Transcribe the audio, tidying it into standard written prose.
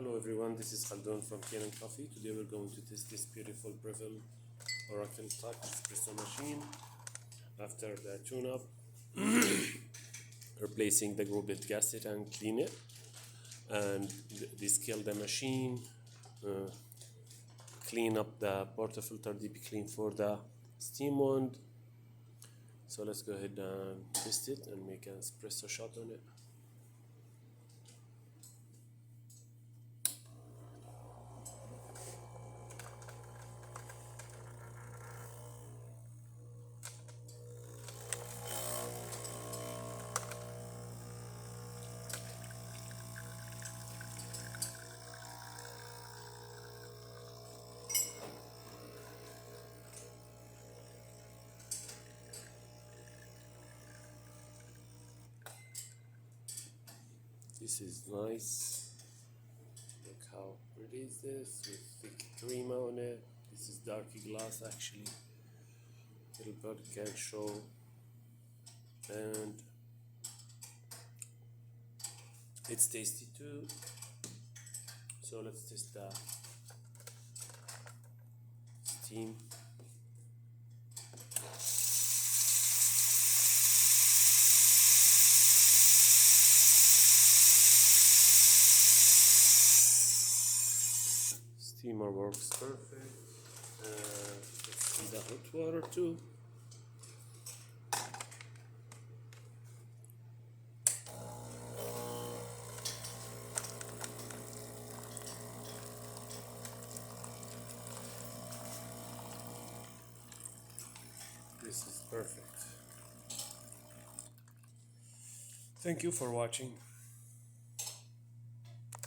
Hello everyone, this is Khaldun from Kanen Coffee. Today we're going to test this beautiful Breville Oracle Touch Espresso machine. After the tune-up, replacing the grooved gasket and clean it, and descale the machine, clean up the portafilter deep clean for the steam wand. So let's go ahead and test it and make an espresso shot on it. This is nice. Look how pretty is this with thick cream on it. This is dark glass actually. Little bird can show, and it's tasty too. So let's test the steam. Steamer works perfect. Let's see the hot water too. This is perfect. Thank you for watching.